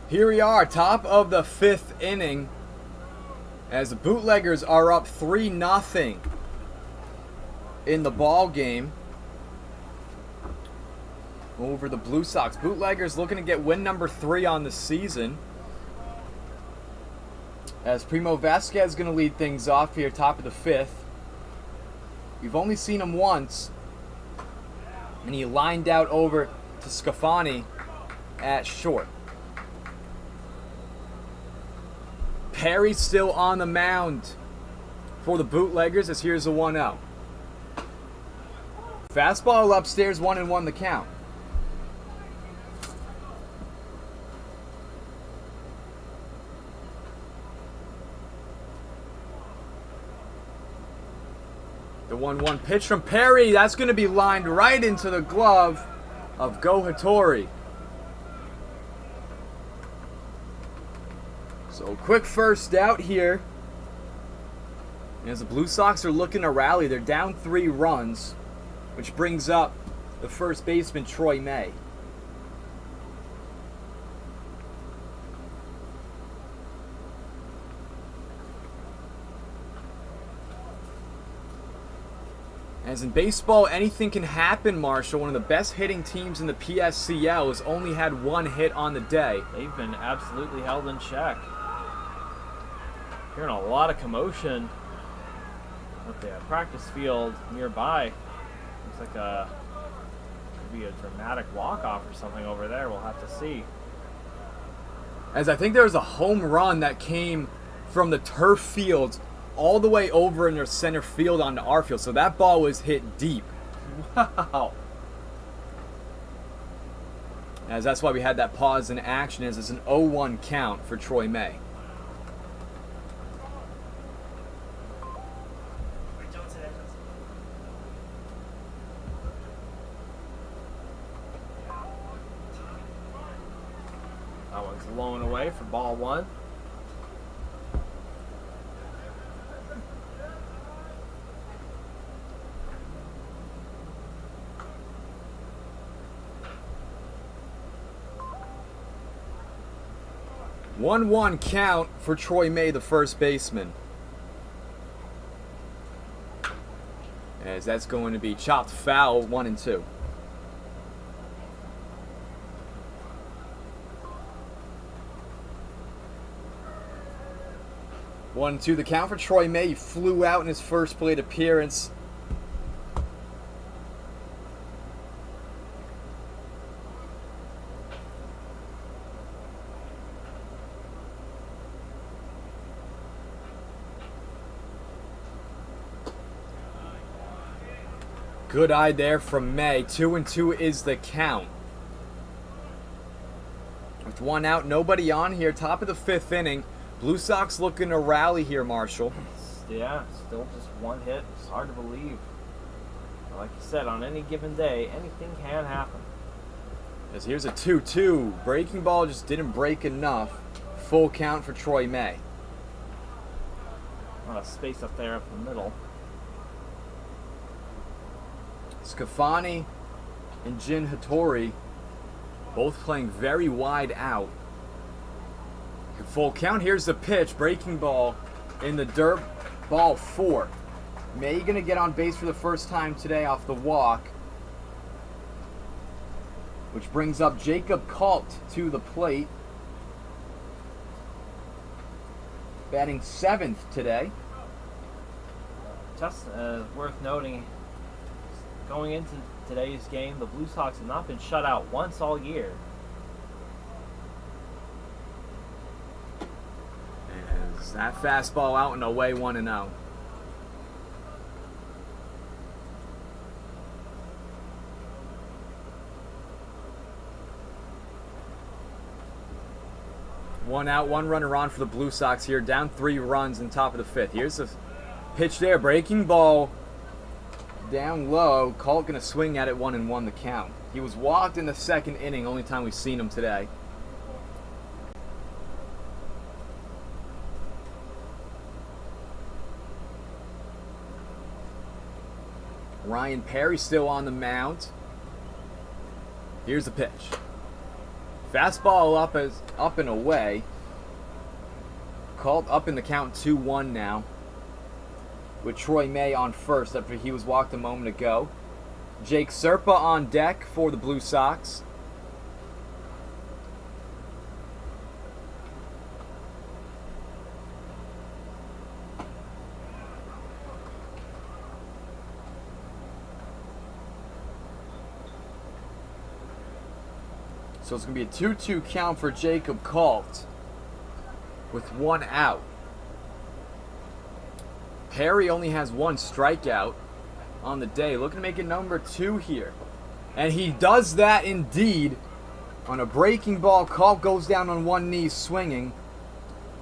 Here we are, top of the 5th inning, as the Bootleggers are up 3-0 in the ball game over the Blue Sox. Bootleggers looking to get win number 3 on the season, as Primo Vasquez is going to lead things off here, top of the 5th. We've only seen him once, and he lined out over to Scafani at short. Perry's still on the mound for the Bootleggers, as here's the 1-0. Fastball upstairs, 1-1 the count. The 1-1 pitch from Perry, that's going to be lined right into the glove of Go Hattori. So quick first out here, as the Blue Sox are looking to rally. They're down 3 runs, which brings up the first baseman, Troy May. As in baseball, anything can happen, Marshall. One of the best hitting teams in the PSCL has only had 1 hit on the day. They've been absolutely held in check. Hearing a lot of commotion at the practice field nearby. Looks like could be a dramatic walk-off or something over there. We'll have to see. As I think there was a home run that came from the turf field all the way over in their center field onto our field. So that ball was hit deep. Wow. As that's why we had that pause in action, as it's an 0-1 count for Troy May. That one's blown away for ball 1. One count for Troy May, the first baseman. As that's going to be chopped foul, 1-2. One, two, the count for Troy May. He flew out in his first plate appearance. Good eye there from May. 2-2 is the count. With 1 out, nobody on here. Top of the 5th inning. Blue Sox looking to rally here, Marshall. Yeah, still just 1 hit. It's hard to believe. Like you said, on any given day, anything can happen. As here's a 2-2. Breaking ball just didn't break enough. Full count for Troy May. A lot of space up there up the middle. Scafani and Jin Hattori both playing very wide out. Full count. Here's the pitch. Breaking ball in the dirt. Ball 4. May going to get on base for the first time today off the walk, which brings up Jacob Kalt to the plate, batting 7th today. Just worth noting, going into today's game, the Blue Sox have not been shut out once all year. As that fastball out and away, 1-0. One out, 1 runner on for the Blue Sox here, down 3 runs in top of the 5th. Here's the pitch there, breaking ball down low. Colt gonna swing at it, 1-1 the count. He was walked in the 2nd inning, only time we've seen him today. Ryan Perry still on the mound. Here's the pitch. Fastball up and away. Called up in the count 2-1 now. With Troy May on first after he was walked a moment ago. Jake Serpa on deck for the Blue Sox. So it's going to be a 2-2 count for Jacob Kalt with 1 out. Perry only has 1 strikeout on the day, looking to make it number 2 here. And he does that indeed. On a breaking ball, Kalt goes down on one knee swinging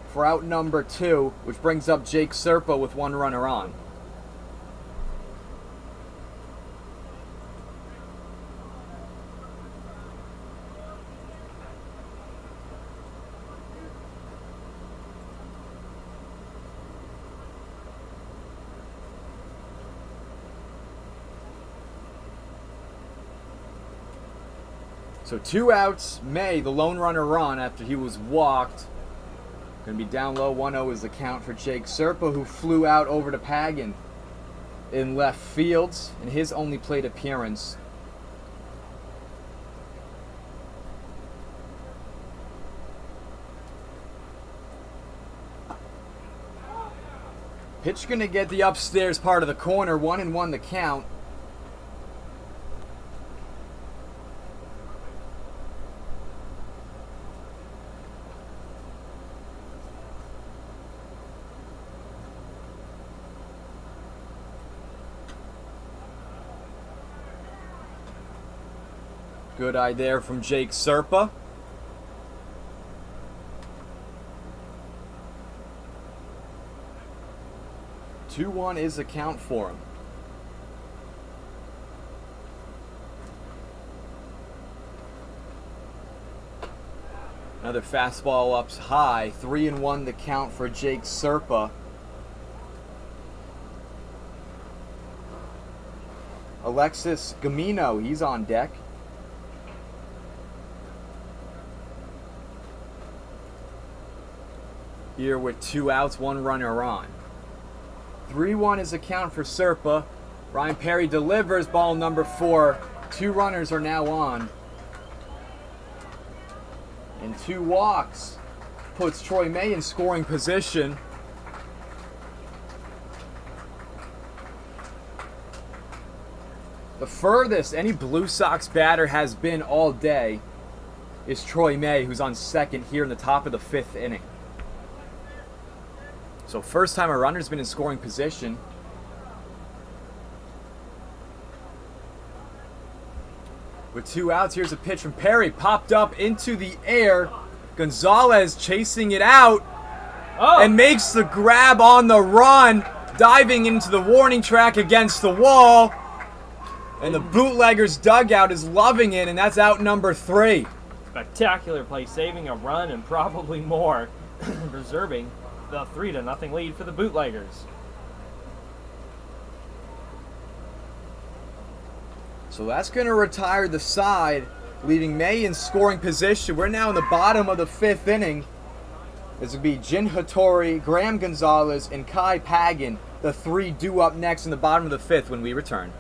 for out number 2, which brings up Jake Serpa with 1 runner on. So 2 outs, May, the lone runner on after he was walked. Going to be down low, 1-0 is the count for Jake Serpa, who flew out over to Pagan in left field in his only plate appearance. Pitch going to get the upstairs part of the corner, 1-1 the count. Good eye there from Jake Serpa. Two 2-1 is the count for him. Another fastball up high. 3-1 the count for Jake Serpa. Alexis Gamino, he's on deck. Here with 2 outs, 1 runner on. 3-1 is the count for Serpa. Ryan Perry delivers ball number 4. 2 runners are now on. And 2 walks puts Troy May in scoring position. The furthest any Blue Sox batter has been all day is Troy May, who's on second here in the top of the 5th inning. So first time a runner's been in scoring position. With 2 outs, here's a pitch from Perry. Popped up into the air. Gonzalez chasing it out. And makes the grab on the run. Diving into the warning track against the wall. And the Bootleggers dugout is loving it, and that's out number 3. Spectacular play, saving a run and probably more. Preserving the 3-0 lead for the Bootleggers. So that's going to retire the side, leaving May in scoring position. We're now in the bottom of the 5th inning. This will be Jin Hattori, Graham Gonzalez, and Kai Pagan, the 3 due up next in the bottom of the 5th when we return.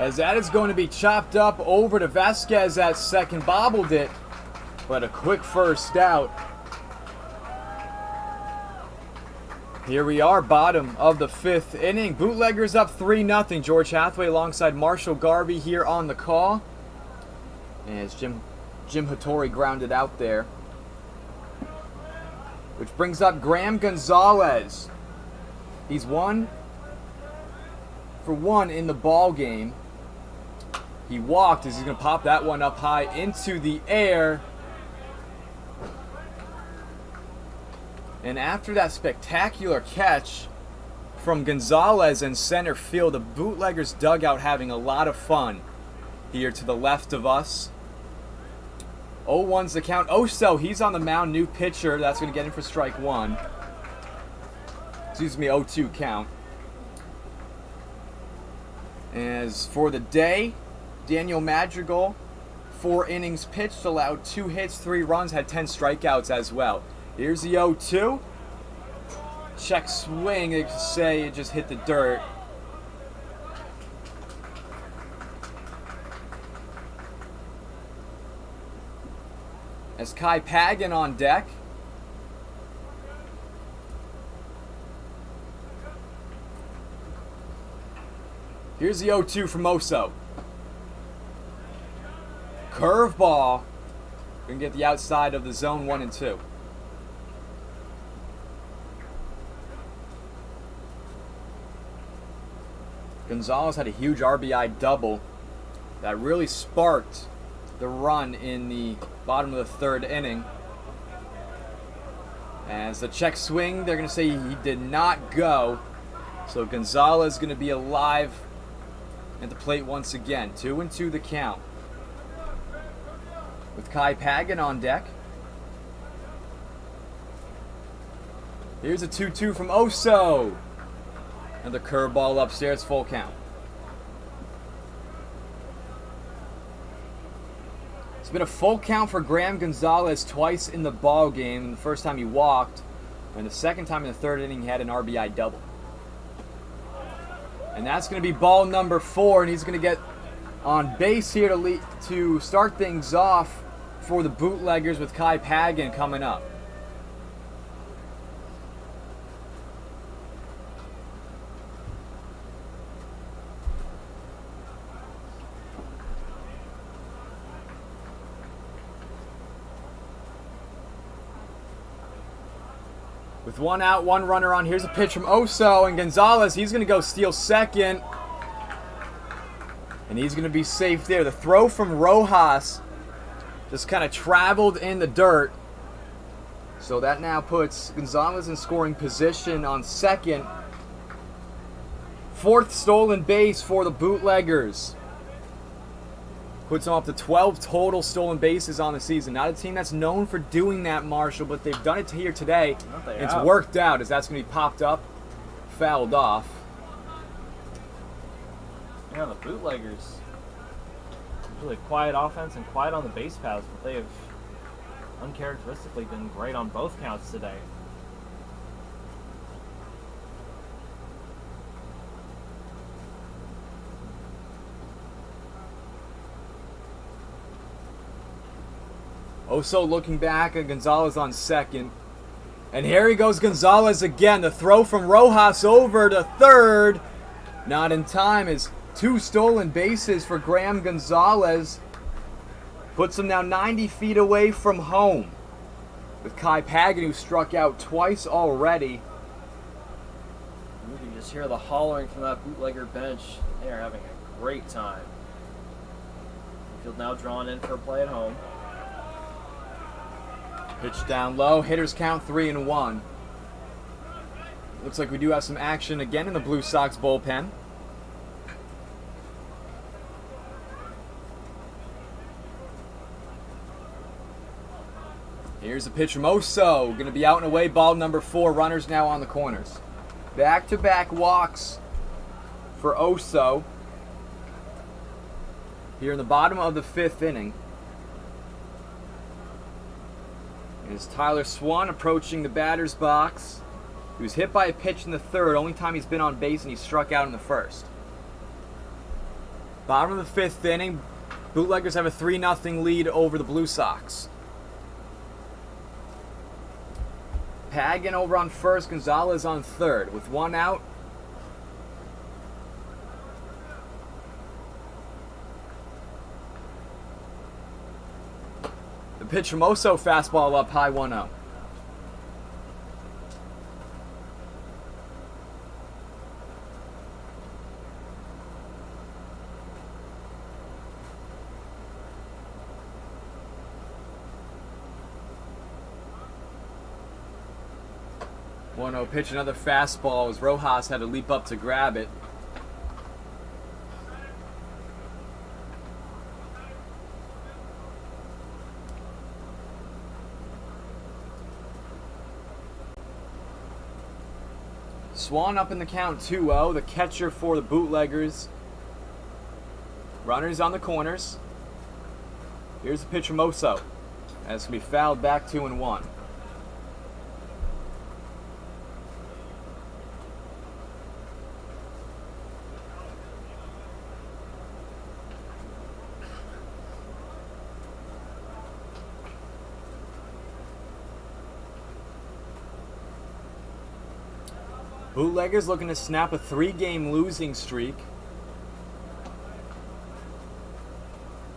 As that is going to be chopped up over to Vasquez. That second bobbled it, but a quick first out. Here we are, bottom of the 5th inning. Bootleggers up 3-0. George Hathaway alongside Marshall Garvey here on the call. As Jim Hattori grounded out there. Which brings up Graham Gonzalez. He's 1 for 1 in the ball game. He walked as he's going to pop that one up high into the air. And after that spectacular catch from Gonzalez in center field, the Bootleggers dugout having a lot of fun here to the left of us. 0-1's the count. Oso, he's on the mound, new pitcher. That's going to get him for strike 1. Excuse me, 0-2 count. As for the day, Daniel Madrigal, 4 innings pitched, allowed 2 hits, 3 runs, had 10 strikeouts as well. Here's the 0-2. Check swing, they could say it just hit the dirt. As Kai Pagan on deck. Here's the 0-2 from Oso. Curveball. Gonna get the outside of the zone 1 and 2. Gonzalez had a huge RBI double that really sparked the run in the bottom of the 3rd inning. As the check swing, they're going to say he did not go. So Gonzalez going to be alive at the plate once again. 2-2 the count. With Kai Pagan on deck. Here's a 2-2 from Oso. And the curveball upstairs, full count. It's been a full count for Graham Gonzalez twice in the ball game. The first time he walked, and the second time in the 3rd inning he had an RBI double. And that's going to be ball number 4, and he's going to get on base here to start things off for the Bootleggers with Kai Pagan coming up. With 1 out, 1 runner on. Here's a pitch from Oso, and Gonzalez, he's going to go steal second. And he's going to be safe there. The throw from Rojas just kind of traveled in the dirt. So that now puts Gonzalez in scoring position on second. 4th stolen base for the Bootleggers. Puts them up to 12 total stolen bases on the season. Not a team that's known for doing that, Marshall, but they've done it here today. It's worked out as that's going to be popped up, fouled off. Yeah, the Bootleggers. Really quiet offense and quiet on the base paths, but they have uncharacteristically been great on both counts today. Oso looking back and Gonzalez on second. And here he goes, Gonzalez again. The throw from Rojas over to third. Not in time as 2 stolen bases for Graham Gonzalez. Puts him now 90 feet away from home. With Kai Pagan, who struck out twice already. You can just hear the hollering from that Bootlegger bench. They are having a great time. Field now drawn in for a play at home. Pitch down low. Hitters count 3-1. Looks like we do have some action again in the Blue Sox bullpen. Here's a pitch from Oso. Going to be out and away. Ball number 4. Runners now on the corners. Back-to-back walks for Oso. Here in the bottom of the 5th inning. Is Tyler Swan approaching the batter's box. He was hit by a pitch in the 3rd, only time he's been on base, and he struck out in the 1st. Bottom of the 5th inning. Bootleggers have a 3-0 lead over the Blue Sox. Pagan over on first, Gonzalez on third. With 1 out, the pitch from Oso, fastball up high, 1-0. Pitch, another fastball as Rojas had to leap up to grab it. Swan up in the count, 2-0. The catcher for the Bootleggers. Runners on the corners. Here's the pitch from Oso. That's going to be fouled back 2-1. Bootleggers looking to snap a 3-game losing streak,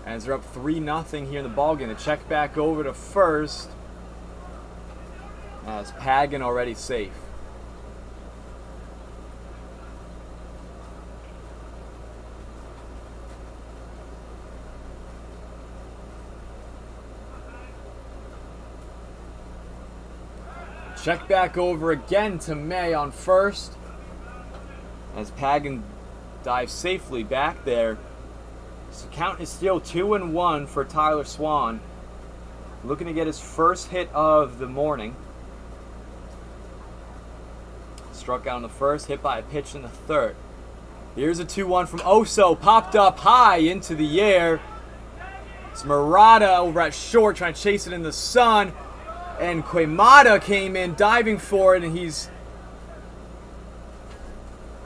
as they're up 3-0 here in the ballgame. The check back over to first, as Pagan already safe. Check back over again to May on first, as Pagan dives safely back there. So the count is still 2-1 for Tyler Swan, looking to get his first hit of the morning. Struck out in the first, hit by a pitch in the third. Here's a 2-1 from Oso, popped up high into the air. It's Murata over at short trying to chase it in the sun. And Quemada came in diving for it, and he's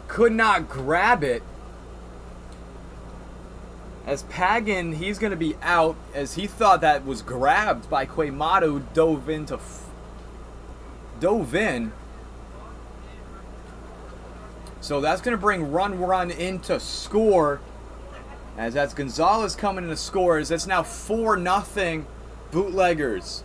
could not grab it. As Pagan, he's going to be out, as he thought that was grabbed by Quemada, who dove in. So that's going to bring run in to score, as that's Gonzalez coming in to score. As that's now 4-0 Bootleggers.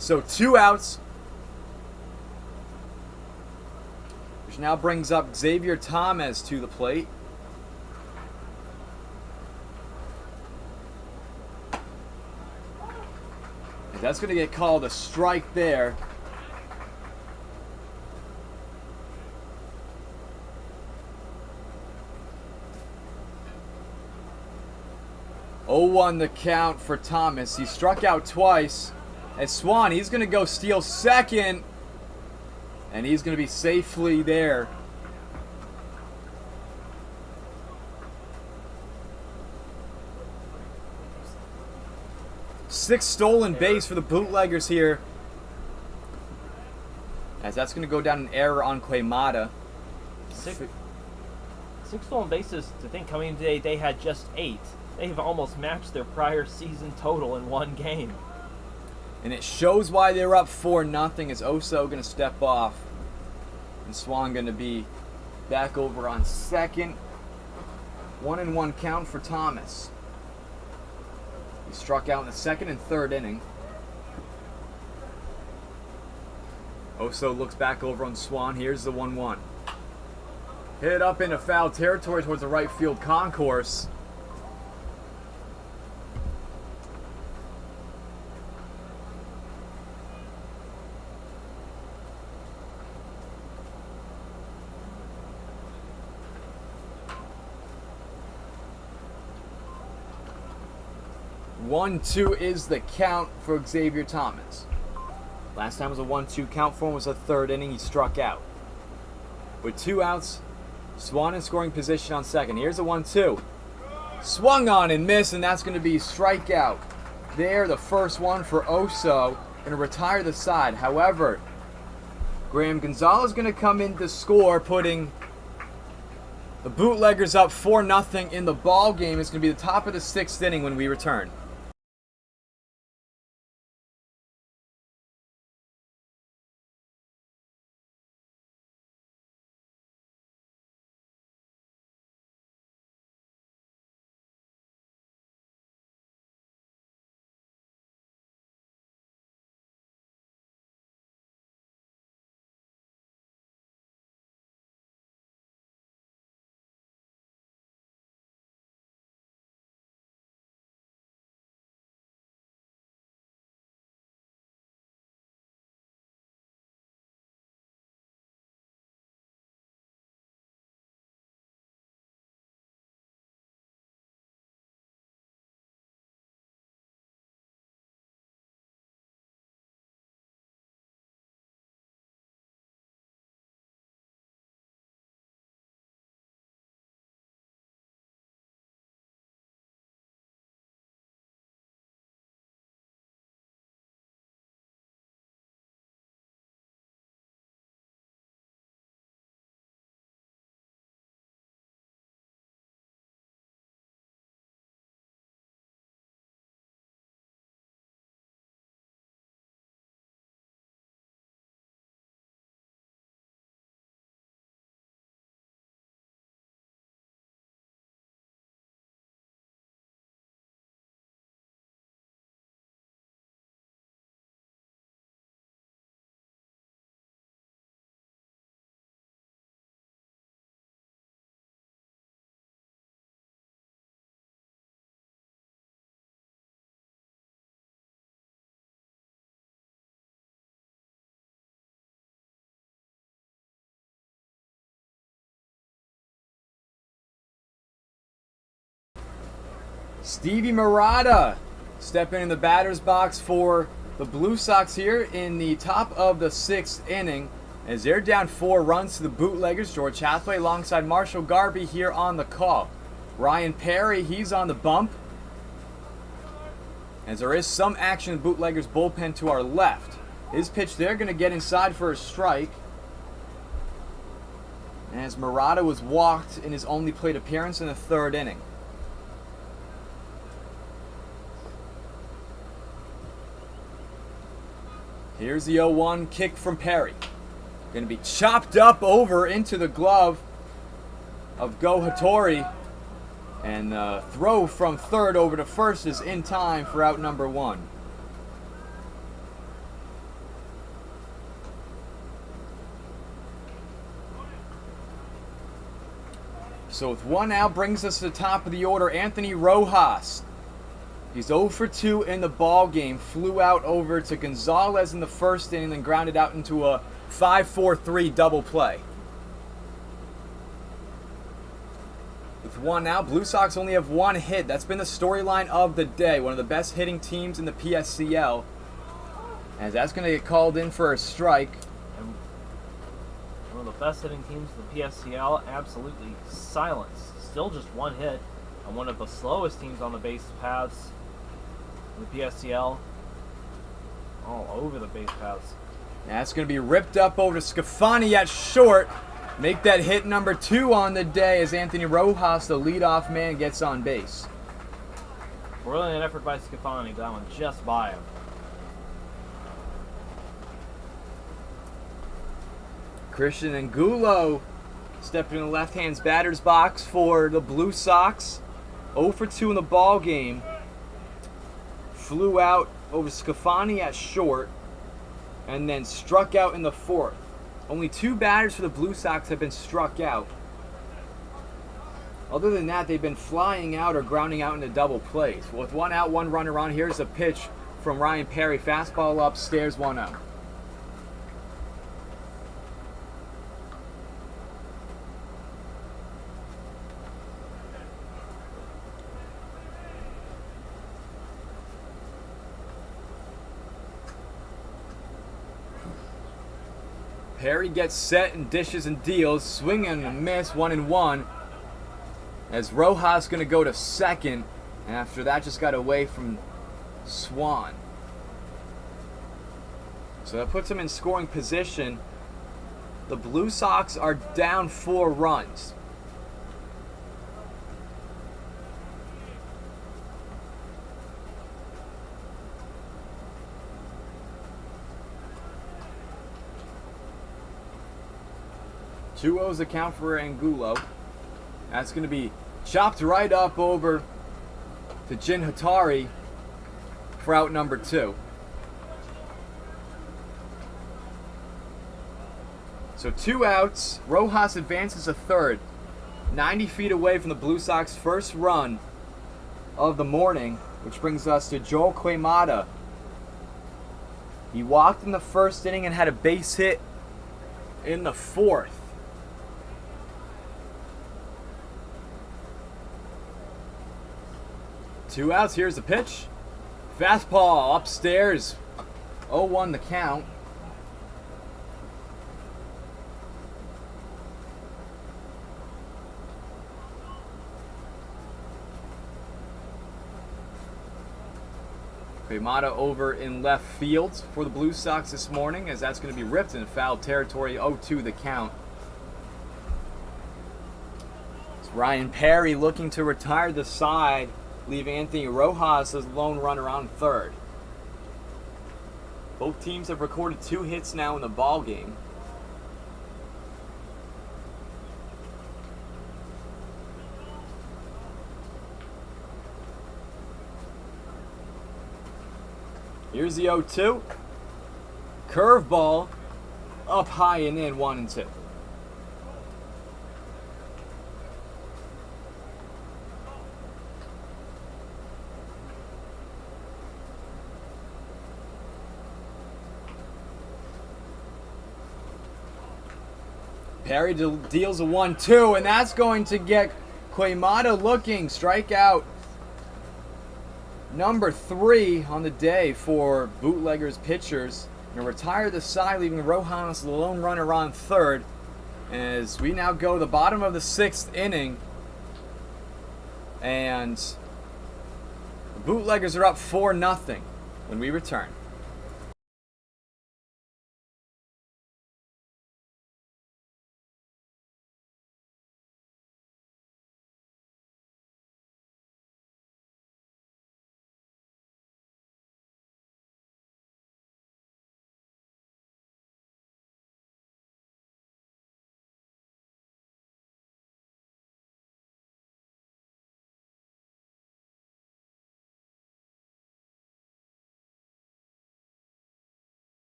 So 2 outs, which now brings up Xavier Thomas to the plate. And that's going to get called a strike there. Oh, 0-1 the count for Thomas. He struck out twice. As Swan, he's going to go steal second, and he's going to be safely there. Sixth stolen base for the Bootleggers here, as that's going to go down an error on Quemada. Six stolen bases. To think coming in today, they had just 8. They've almost matched their prior season total in 1 game. And it shows why they're up 4-0, as Oso going to step off. And Swan going to be back over on second. 1-1 count for Thomas. He struck out in the second and third inning. Oso looks back over on Swan. Here's the 1-1. Hit up into foul territory towards the right field concourse. One-two is the count for Xavier Thomas. Last time was a 1-2 count for him, was a third inning. He struck out. With 2 outs, Swan in scoring position on second. Here's a 1-2. Swung on and missed, and that's going to be strikeout. There, the first one for Oso. Going to retire the side. However, Graham Gonzalez going to come in to score, putting the Bootleggers up 4-0 in the ball game. It's going to be the top of the 6th inning when we return. Stevie Murata stepping in the batter's box for the Blue Sox here in the top of the 6th inning. As they're down 4 runs to the Bootleggers. George Hathaway alongside Marshall Garvey here on the call. Ryan Perry, he's on the bump. As there is some action in the Bootleggers bullpen to our left. His pitch, they're going to get inside for a strike. As Murata was walked in his only plate appearance in the 3rd inning. Here's the 0-1 kick from Perry. Going to be chopped up over into the glove of Go Hattori. And the throw from 3rd over to 1st is in time for out number 1. So with 1 out brings us to the top of the order, Anthony Rojas. He's 0 for 2 in the ball game. Flew out over to Gonzalez in the 1st inning, then grounded out into a 5-4-3 double play. With 1 out, Blue Sox only have 1 hit. That's been the storyline of the day. One of the best hitting teams in the PSCL. As that's going to get called in for a strike. And one of the best hitting teams in the PSCL, absolutely silenced. Still just 1 hit. And one of the slowest teams on the base paths. The PSCL, all over the base paths. That's going to be ripped up over to Scafani at short. Make that hit number 2 on the day as Anthony Rojas, the leadoff man, gets on base. Brilliant effort by Scafani, that one just by him. Christian Angulo stepping in the left-hand batter's box for the Blue Sox. 0 for 2 in the ball game. Flew out over Scafani at short and then struck out in the 4th. Only 2 batters for the Blue Sox have been struck out. Other than that, they've been flying out or grounding out into double plays. With 1 out, 1 runner on, here's a pitch from Ryan Perry. Fastball upstairs, 1-0. Perry gets set and dishes and deals. Swing and a miss, 1-1. As Rojas going to go to second, and after that just got away from Swan. So that puts him in scoring position. The Blue Sox are down 4 runs. Two O's account for Angulo. That's going to be chopped right up over to Jin Hatari for out number 2. So 2 outs. Rojas advances to third. 90 feet away from the Blue Sox first run of the morning, which brings us to Joel Quemada. He walked in the first inning and had a base hit in the 4th. Two outs, here's the pitch. Fastball upstairs. 0-1 the count. Quemada over in left field for the Blue Sox this morning, as that's going to be ripped in foul territory. 0-2 the count. It's Ryan Perry looking to retire the side, leave Anthony Rojas as lone runner on third. Both teams have recorded 2 hits now in the ball game. Here's the 0-2. Curveball up high and in, 1-2. Perry deals a 1-2, and that's going to get Quemada looking. Strikeout number 3 on the day for Bootleggers pitchers. Going to retire the side, leaving Rojas the lone runner on third. As we now go to the bottom of the 6th inning, and the Bootleggers are up 4-0 when we return.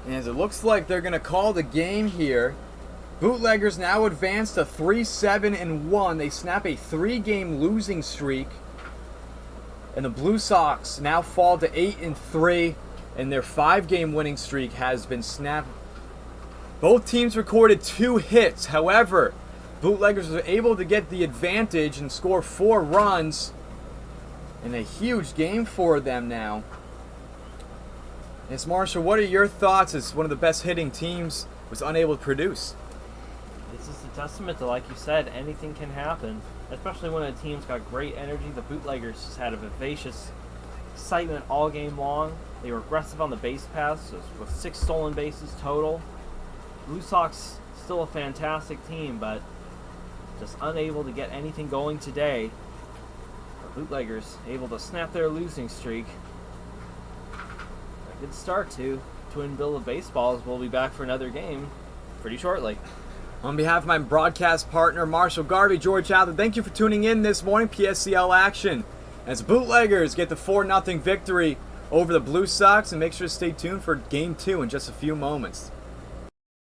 And as it looks like they're going to call the game here, Bootleggers now advance to 3-7-1. They snap a 3-game losing streak. And the Blue Sox now fall to 8-3, and their 5-game winning streak has been snapped Both teams recorded 2 hits. However, Bootleggers were able to get the advantage and score 4 runs in a huge game for them now. Yes, Marshall, what are your thoughts as one of the best hitting teams was unable to produce? This is a testament to, like you said, anything can happen, especially when a team's got great energy. The Bootleggers just had a vivacious excitement all game long. They were aggressive on the base paths with 6 stolen bases total. Blue Sox still a fantastic team, but just unable to get anything going today. The Bootleggers able to snap their losing streak. A good start to Twin Bill of Baseballs. We'll be back for another game pretty shortly. On behalf of my broadcast partner, Marshall Garvey, George Allen, thank you for tuning in this morning. PSCL action as Bootleggers get the 4-0 victory over the Blue Sox, and make sure to stay tuned for Game 2 in just a few moments.